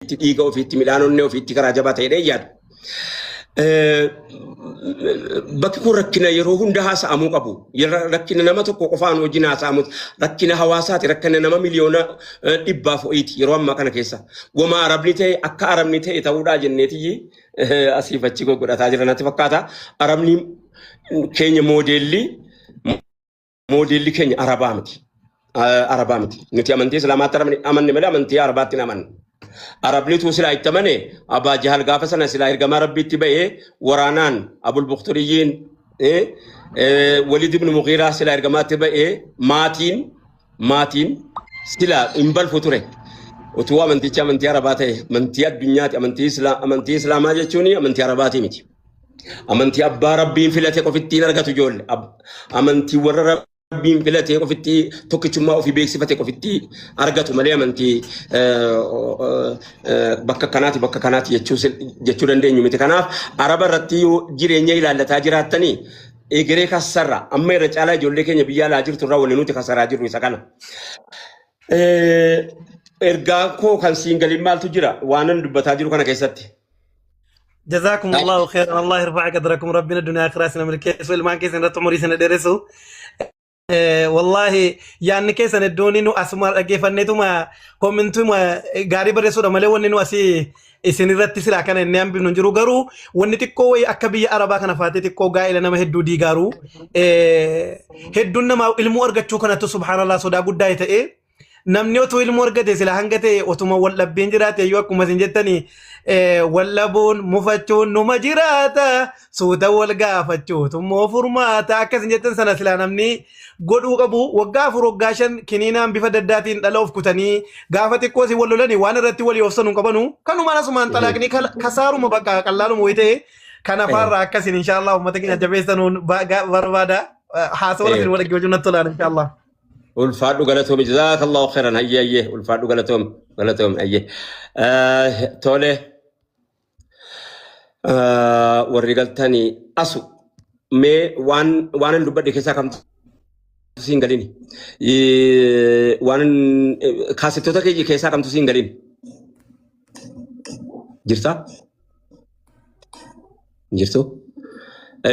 dhiiga ofiitti midhaan onnee ofiitti karaa jabaa ta'edha yaadu. Bakki kun rakkina yeroo hunda haasa'amuu qabu. Rakkina nama tokko qofaan wajjin haasa'amu. Rakkina hawaasaati. Rakkina nama miliyoona dhibbaaf ho'iiti yeroo ammaa kana keessa. Wama arabni ta'e akka arabni ta'e ta'uudhaa jenneeti asiif achi godhataa jira natti fakkaata. Arabni keenya moodeelli keenya arabaa miti. Arabaa miti. Nuti amantii islaamaatti amanne malee amantii arabaatti hin amanne. Arabni tu sila ittamane Abaa Jahal gaafa sana sila ergama rabbiitti ba'ee waraanaan Abul Bukhturiyyiin Walid ibn Mughiraa sila ergamaatti ba'ee maatiin sila hin balfu ture. Utuu amantichi amantii arabaa ta'e amantii addunyaati amantii islaamaa jechuun amantii arabaati miti. Amantii abbaa rabbiin filate qofittiin argatu ijoollee. Amantii warra rabbiin filate qofitti tokkichummaa ofii beeksifate qofitti argatu malee amantii bakka kanaati jechuu dandeenyu miti. Kanaaf araba irratti jireenya ilaallataa jiraattanii egeree kasarra amma irra caalaa ijoollee keenya biyya alaa jirtu irraa wanni nuti kasaraa jirru isa kana. Ergaa koo kan siin galiin maaltu jira waanan dubbataa jiru kana keessatti. جزاكم الله خيرا الله يرفع قدركم ربنا الدنيا آخرة سنة من الكيس والمان كيس نرتب مري سنة درسوا والله يعني كيس ندوني نو أسمع كيف نتوما كومنتوما غاري برسو دمله وننو أسي إسنيرات تسلا كان النيام بنجرو غارو ونتيكو أكبي أربعة كنا فاتتيكو غاي لنا ما هدو دي غارو هدونا ما علمو أرجع كنا تو سبحان الله صدا قد دايته namni otoo ilmu argate sila hanga ta'e otuma wallabbiin jiraate yoo akkuma isin jettanii wallabuun mufachuun numa jiraata suuta wal gaafachuutu immoo furmaata akka isin jettan sana sila namni godhuu qabu waggaa 4 waggaa 5 kiniinaan bifa daddaatiin dhala of kutanii gaafa xiqqoo si wal lolanii waan irratti walii ofsanu qabanu kanumaan asumaan xalaaqni kasaaruma bakka qallaaluma wayii ta'e kana faarraa akkasin inshaallah uummata keenya jabeessanuun barbaada haasawaa isin wal dhaggeeffachuu natti tolaan inshaallah. Ulfaadhu galatoom jazaakallahu khairan hayye ulfaadhu galatoom hayye tole warri galtanii asu mee waan dubbadhe keessaa kamtu siin galini waan kaasittoota keenya keessaa kamtu siin galini jirtu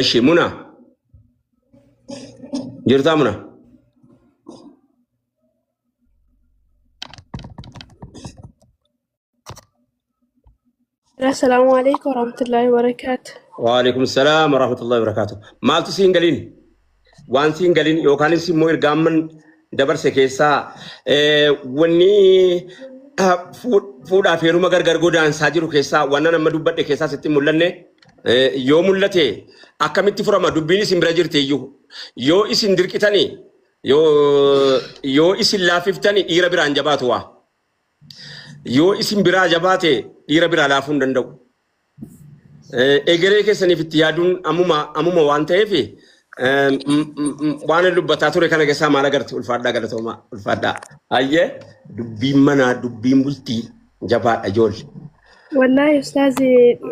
eshi muna jirtaa muna السلام عليكم ورحمة الله وبركاته. وعليكم السلام ورحمة الله وبركاته. مالتو سينغالين وان سينغالين يوكالين سيمو إرغامن دبر سكيسا وني فود أفيرو مگر غرغودان ساجرو كيسا وانا نما دوبت كيسا ستي مولنه يو مولته أكامتي فرما دوبيني سيمبراجر تيو يو إسين دركتاني يو إسين لاففتاني إيرا بران جباتوا yoo isin biraa jabaate dhiira biraa laafuun danda'u. Egeree keessaniif itti yaaduun ammuma waan ta'eef waan dubbataa ture kana keessaa maal agarte ulfaadhaa galatooma ulfaadhaa. Hayyee dubbiin manaa dubbiin bultii jabaadha ijoollee. Wallaahi ustaazi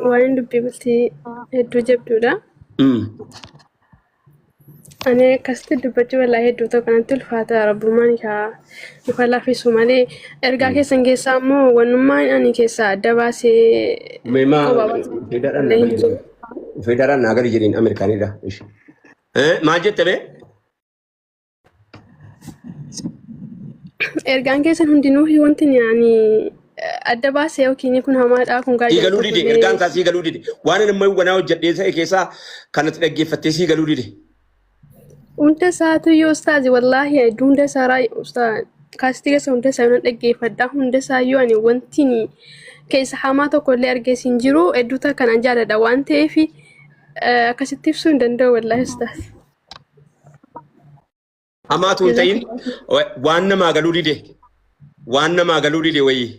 waan dubbii bultii hedduu jabduudha. Ani akkasitti dubbachuu wallaahi hedduu ta'u kanatti ulfaata rabbummaan isaa nufa laafisu malee ergaa keessan keessaa immoo wannummaan ani keessaa adda baasee federaan nagari jedhin Ameerikaanidha. Maal jette bee? Ergaan keessan hundinuu wanti ani adda baasee yookiin kun hamaadhaa kun gaariidha. Sii galuu dide ergaan isaa sii galuu dide waan inni ammayyu wanaa hojjedhee ta'e keessaa kanatti dhaggeeffattee sii galuu dide. Hunda isaatu yoo ustaazi wallaahi hunda isaa ustaazi kaastii keessa hunda isaa yoo dhaggeeffadha hunda isaa yoo ani wanti keessa hamaa tokko illee argeessiin jiru hedduu ta'a kan jaaladha waan ta'eef akkasitti ibsuu hin danda'u wallaahi ustaazi. Hamaatu hin ta'in waan namaa galuu dide wayii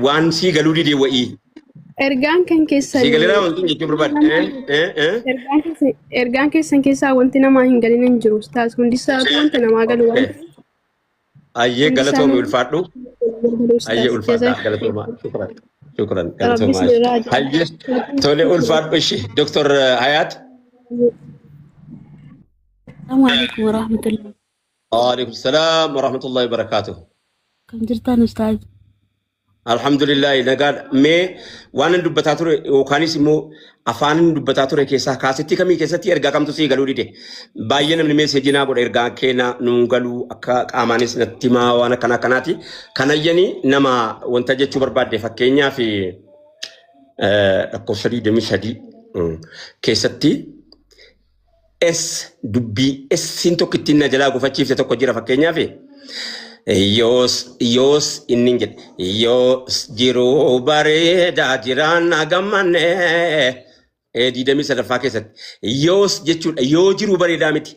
waan sii galuu dide wayii. Ergaan kan keessan Sigalera wanti jechuun barbaade. Ergaan keessan keessaa wanti namaa hin galin hin jiru ustaas hundi isaatu wanti namaa galu waan. Ayyee galatoomii ulfaadhu. Ayyee ulfaadha galatooma. Shukran galatooma. Ayyee tole ulfaadhu ishi Dr. Hayat. Assalamu alaikum warahmatullahi. Waalaikum salam warahmatullahi wabarakatuh. Kam jirtan ustaz? Alhamdulillah nagaan mee waan dubbataa ture yookaanis immoo afaan dubbataa ture keessaa kaasitti kamii keessatti ergaa kamtu sii galuu dide baay'ee namni meeseejii naa godha ergaa keenya nuun galuu akka qaamaanis natti himaa waan akkana akkanaati kanayyanii nama wanta jechuu barbaadde fakkeenyaaf lakkoofsa 23 keessatti S dubbii S'n tokko ittiin na jalaa gufachiifte tokko jira fakkeenyaaf Yos inni jedhe Yos jiruu bareedaa jiraan agammanne diidamii sadaffaa keessatti Yos jechuudha yoo jiruu bareedaa miti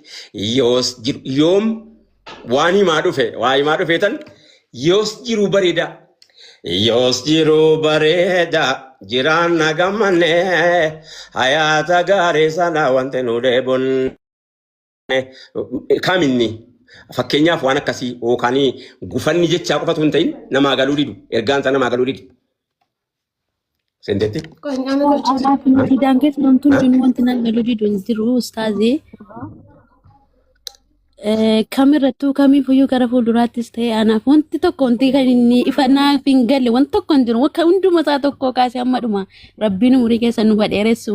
Yos jiru yoom waan himaa dhufe tan Yos jiruu bareedaa Yos jiruu bareedaa jiraan agammanne hayaata gaarii sana wanti nu dheebonne kaaminni fakkeenyaaf waan akkasii yookaan gufanni jechaa qofatu hin ta'in namaa galuu didu ergaan sana namaa galuu didu. Sendetti? Fidaan keessa namtuun jiru wanti nama galuu didu hin jiru ustaazii. Kamirrattuu kamiifuyyuu gara fuulduraattis ta'e anaaf wanti tokko wanti kan inni ifanaaf hin galle wanti tokko hin jiru wakka hunduma isaa tokko kaasee amma dhuma rabbiin umurii keessa nu badheeressu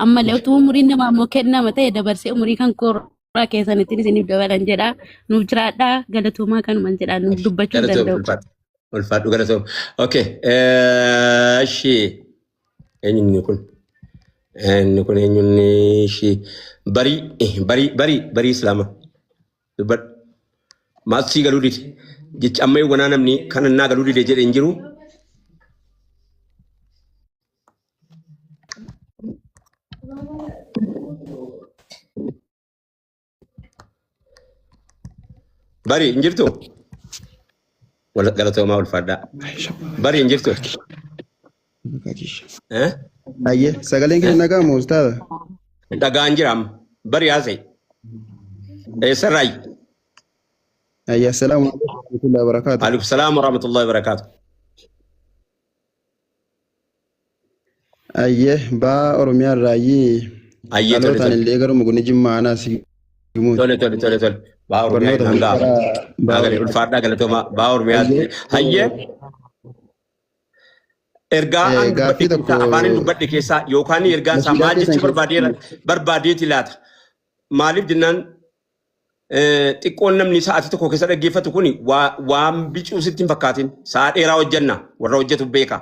ammallee utuu umuriin namaa immoo kennama ta'e dabarsee umurii kan korra keessanitti isiniif dabalan jedha nuuf jiraadhaa galatoomaa kanumaan jedha nuuf dubbachuu danda'u. Ulfaadhu galatoom. Okay. Shi eenyuun kun? Inni kun eenyuun shi barii islaama. Dubbadhu. Maal sii galuu dide? Jecha amma eewwanaa namni kan naa galuu dide jedhe hin jiru. Bari injirtu wala galatoomaa ulfaadhaa bari injirtu ayye sagaleen keenya nagamu ustaada dhagaan jiram bari haasa'e sarraay ayye assalaamu alaykum warahmatullahi wabarakatuh alaykum salaam warahmatullahi wabarakatuh ayye baa oromiyaa raayii ayye tole illee garuu muguni jimmaanaa si tole Baur Miyat Hanga, Bagal Ulfada Galatoma, Baur Miyat, Haye Erga Afanin Dubbat Kesa, Yokani Ergan Samaji Barbadi Tilat, Malib Dinan Tikonam Nisa Atiko Kesa Gifa to Kuni, Wam Beach Usitim Pakatin, Saat Era Ojana, or Roger to Baker.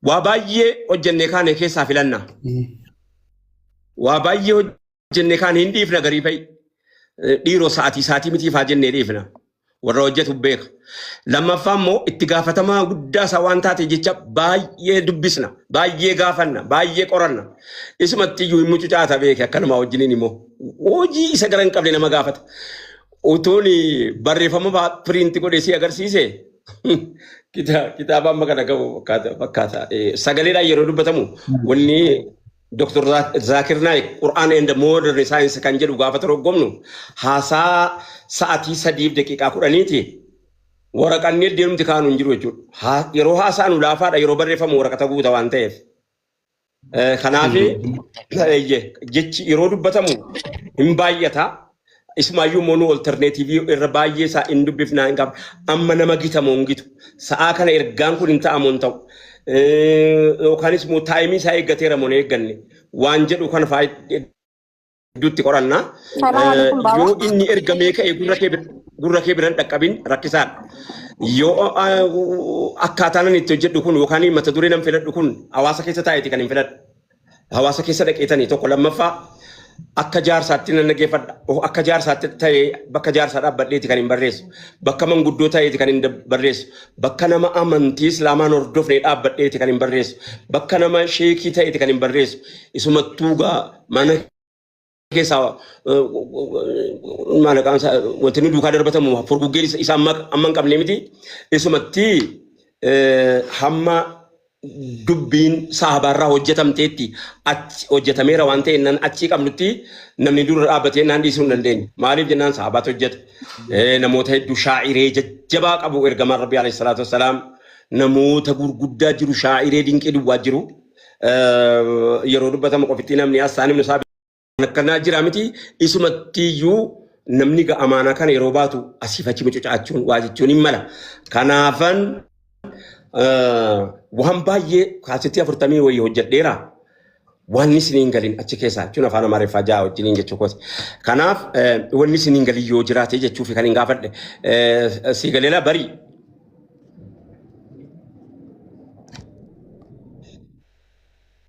Wabaye Ojanekane Kesa Filana. Wabaye Jennekaan hindi ifna garifay dhiiroo sa'aatii miti faa jennee dhiifna warra hojjetu beeka lammaffaa immoo itti gaafatamaa guddaa isaa waan taate jecha baay'ee dubbisna baay'ee gaafanna baay'ee qoranna isumatti iyyuu hin mucucaata beeke akkanuma wajjiniin immoo hojii isa gara hin qabne nama gaafata utuun barreeffama piriinti godhe si agarsiise kitaaba amma kana qabu fakkaata sagaleedhaan yeroo dubbatamu wanni Dr. Zakir Naik, Quran and the modern science kan jedhu gaafa torgomnu haasaa sa'aatii 3 daqiiqaa 10ti waraqaan ni deemti kaanu hin jiru jechuudha yeroo haasaa nu laafaadha yeroo barreeffamu waraqata guuta waan ta'eef kanaaf jechi yeroo dubbatamu hin baay'ata ismaayyuu moonuu alternative irra baay'ee isaa hin dubbifnaa hin qabu amma nama gitamu hin gitu sa'aa kana ergaan kun hin ta'amu hin ta'u yookaan immoo taayimii isaa eeggateera moo eegganne waan jedhu kan faayiduutti qoranna yoo inni ergamee ka'e gurra kee biran dhaqqabin rakkisaadha yoo akkaataan itti hojjedhu kun yookaan mata duree nam filadhu kun hawaasa keessa taa'eeti kan hin filadhu hawaasa keessa dhaqeetanii tokko lammaffaa akka jaarsaatti nan nageeffadha akka jaarsaatti ta'e bakka jaarsaa dhaabbadheeti kan hin barreessu bakka manguddoo ta'eeti kan hin barreessu bakka nama amantii islaamaan hordofne dhaabbadheeti kan hin barreessu bakka nama sheekii ta'eeti kan hin barreessu isumattuu mana keessaa maalaqaan wanti nu duukaa darbatamu furguggeen isa amma hin qabne miti isumatti hamma dubbiin saabaarraa hojjetamteetti achi hojjetameera waan ta'e nan achi qabnutti namni dura dhaabbatee naan dhiisuu hin dandeenye maaliif jennaan saabaatu hojjeta namoota hedduu shaa'iree jajjabaa qabu ergamaan rabbii alayhi salaatu wassalaam namoota gurguddaa jiru shaa'iree dinqii duwwaa jiru yeroo dubbatamu qofitti namni asaan ibnu isaa akkanaa jira miti isumatti iyyuu namni amaanaa kana yeroo baatu asii fachi mucucaachuun waa jechuun hin mala. Kanaafan waan baay'ee kaasetii 40 wayii hojjedheera. Wanni siniin galin achi keessaa jechuun afaan Amaariffaa ja'a wajjiniin jechuu kooti. Kanaaf wanni siniin galin yoo jiraate jechuuf kan hin gaafadhe si galeela barii.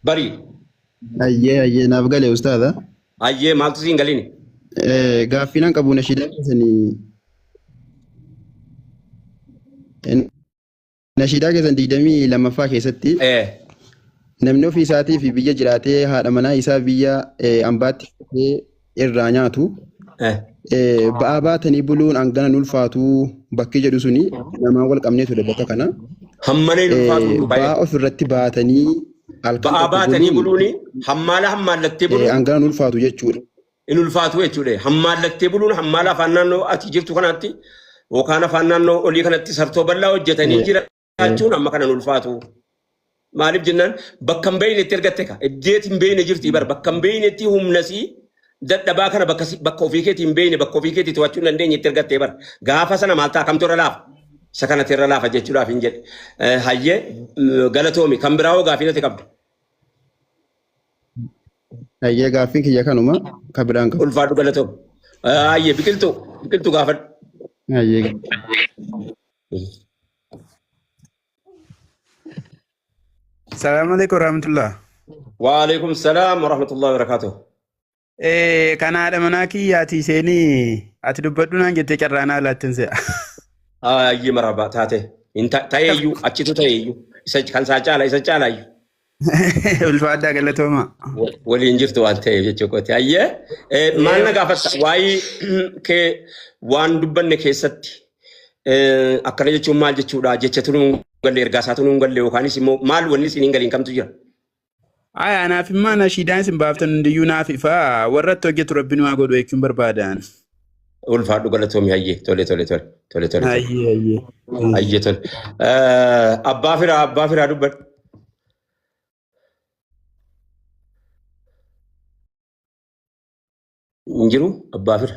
Barii. Ayyee naaf galee ustaadha. Ayyee maaltu siin galini? Gaaffiin qabu nashiidaa keessanii nashiidaa keessan 22ffaa keessatti namni ofii isaatii fi biyya jiraatee haadha manaa isaa biyya ambaatti irraa nyaatu ba'aa baatanii buluun hangana ulfaatu bakki jedhu suni namaa wal qabnee ture bakka kana. Hammanee ulfaatu ba'aa ofirratti baatanii ba'aa baatanii buluuni hammaalattee buluun hangana ulfaatu jechuudha. In ulfaatu jechuudha. Hammaalattee buluun hammaala afaan naannoo ati jirtu kanaatti yookaan afaan naannoo olii kanatti sartoo bal'aa hojjetanii jiraachuun amma kana ulfaatu. Maaliif jennaan bakka hin beeynetti ergatte ka iddeet hin beeyne jirti bar bakka hin beeynetti humnasii dadhabaa kana bakka ofii keetii hin beeyne bakka ofii keetii to'achuu hin dandeenyetti ergatte bar gaafa sana maal ta'a kamtu irra laafa isa kanatti irra laafa jechuudhaaf hin jedhe hayyee galatoomi kan biraa hoo gaafii natti qabdu. Hayyee gaaffiin kiyya kanuma kan biraan qabu. Ulfaadhu galatoomi. Hayyee biqiltuu gaafadhu. Hayyee. Assalamu alaikum warahmatullah. Waalaikum salam warahmatullahi wabarakatuh. Kana haadha manaa kiyyaati isheenii ati dubbadhu naan jettee carraanaa laattin se'a. Ayyee maraba taate. Ta'eeyyuu achitu ta'eeyyuu isa kan isaa caala isa caalaayyuu. Ulfaadhaa galatooma. Waliin jirtu waan ta'eef jechuudha. Ayyee maal na gaafatta waa'ee kee waan dubbanne keessatti akkana jechuun maal jechuudha jecha tunuun galle ergaa isaa tunuun galle yookaanis immoo maal wanni isiniin galiin kamtu jira? Aya naaf immoo nashiidaan isin baaftan hundiyyuu naaf ifaa warratti hojjetu rabbiin waa godhu jechuun barbaadan. Ulfaadhu galatoomi hayyee tole. Hayyee tole. Abbaa firaa dubbadhu. Injiru abbaa fira.